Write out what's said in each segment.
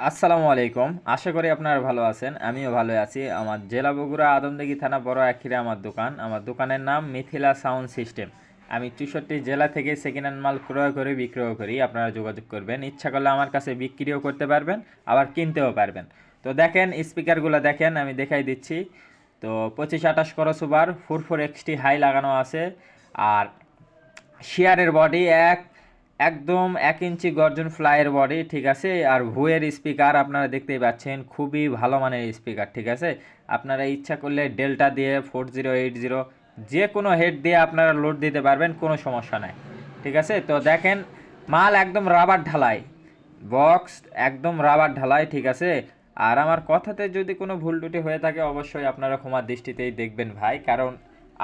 আসসালামু আলাইকুম। আশা করি আপনারা ভালো আছেন। আমিও ভালো আছি। আমার জেলা বগুড়া আদমদীঘি থানা বড় আখিরে আমার দোকান। আমার দোকানের নাম মিথিলা সাউন্ড সিস্টেম। আমি 64 জেলা থেকে সেকেন্ড হ্যান্ড মাল ক্রয় করে বিক্রয় করি। আপনারা যোগাযোগ করবেন। ইচ্ছা করলে আমার কাছে বিক্রিও করতে পারবেন, আবার কিনতেও পারবেন। তো দেখেন স্পিকারগুলো দেখেন, আমি দেখাই দিচ্ছি। তো 25-28 ক্রস ওভার 44 এক্সটি হাই লাগানো আছে। আর শেয়ারের বডি একদম 1 ইঞ্চি গর্জন ফ্লাইয়ের বডি, ঠিক আছে। আর ভুয়ের স্পিকার আপনারা দেখতেই পাচ্ছেন, খুবই ভালো মানের স্পিকার, ঠিক আছে। আপনারা ইচ্ছা করলে ডেল্টা দিয়ে 4080 যে কোনো হেড দিয়ে আপনারা লোড দিতে পারবেন, কোনো সমস্যা নাই, ঠিক আছে। তো দেখেন মাল একদম রাবার ঢালাই, বক্স একদম রাবার ঢালাই, ঠিক আছে। আর আমার কথাতে যদি কোনো ভুল ত্রুটি হয়ে থাকে অবশ্যই আপনারা ক্ষমার দৃষ্টিতেই দেখবেন ভাই, কারণ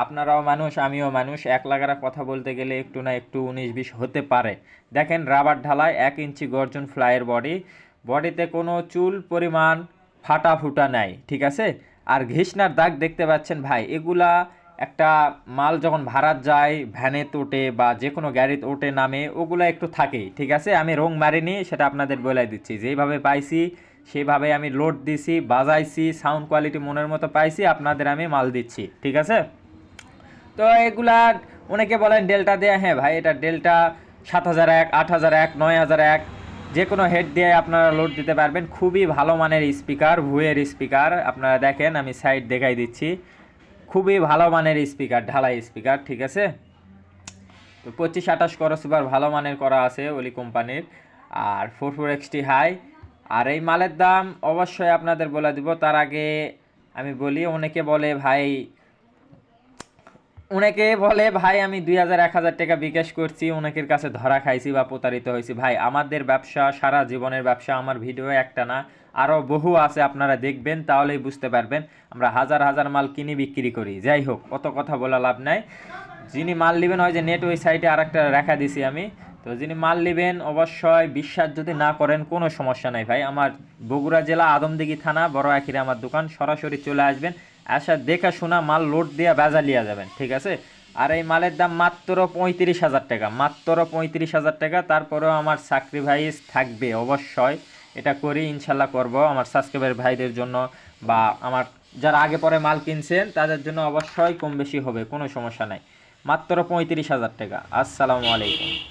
আপনারাও মানুষ আমিও মানুষ, এক লাগারা কথা বলতে গেলে একটু না একটু 19-20 হতে পারে। দেখেন রাবার ঢালাই 1 ইঞ্চি গর্জন ফ্লাইয়ের বডি, বডিতে কোনো চুল পরিমাণ ফাটা ফুটা নাই, ঠিক আছে। আর ঘিসনার দাগ দেখতে পাচ্ছেন ভাই, এগুলা একটা মাল যখন ভাড়াত যায়, ভ্যানে তোটে বা যে কোনো গাড়িতে ওঠে নামে, ওগুলো একটু থাকেই, ঠিক আছে। আমি রং মারিনি, সেটা আপনাদের বলে দিচ্ছি। যেইভাবে পাইছি সেভাবে আমি লোড দিছি, বাজাইছি, সাউন্ড কোয়ালিটি মনের মতো পাইছি, আপনাদের আমি মাল দিচ্ছি, ঠিক আছে। তো এগুলা অনেকে বলেন ডেল্টা দেয়া, হ্যাঁ ভাই, এটা ডেল্টা 7001, 8001, 9001 যে কোনো হেড দিয়ে আপনারা লোড দিতে পারবেন। খুবই ভালো মানের স্পিকার, ভুয়ের স্পিকার। আপনারা দেখেন আমি সাইড দেখাই দিচ্ছি, খুবই ভালো মানের স্পিকার, ঢালাই স্পিকার, ঠিক আছে। তো 25-28 ক্রস ওভার ভালো মানের করা আছে ওলি কোম্পানির, আর 44XT হাই। আর এই মালের দাম অবশ্যই আপনাদের বলে দিব। তার আগে আমি বলি, অনেকে বলে ভাই আমি 2000-1000 টাকা বিকাশ করছি, অনেকের কাছে ধরা খাইছি বা প্রতারিত হয়েছি। ভাই আমাদের ব্যবসা সারা জীবনের ব্যবসা, আমার ভিডিও একটা না আরও বহু আছে, আপনারা দেখবেন তাহলেই বুঝতে পারবেন। আমরা হাজার হাজার মাল কিনি বিক্রি করি। যাই হোক, অত কথা বলা লাভ নাই। যিনি মাল নেবেন, ওই যে নেট ওই সাইটে আর একটা রেখা দিছি আমি। তো যিনি মাল নেবেন অবশ্যই বিশ্বাস যদি না করেন কোনো সমস্যা নাই ভাই, আমার বগুড়া জেলা আদমদীঘি থানা বড় আখিরে আমার দোকান, সরাসরি চলে আসবেন। আসা দেখা শোনা মাল লোড দিয়ে বেজা লিয়া যাবেন, ঠিক আছে। আর এই মালের দাম মাত্র 35,000 টাকা, মাত্র 35,000 টাকা। তারপরেও আমার চাকরি ভাই থাকবে, অবশ্যই এটা করি, ইনশাল্লাহ করব আমার সাবস্ক্রাইবার ভাইদের জন্য, বা আমার যারা আগে পরে মাল কিনছেন তাদের জন্য অবশ্যই কম বেশি হবে, কোনো সমস্যা নাই। মাত্র 35,000 টাকা। আসসালামু আলাইকুম।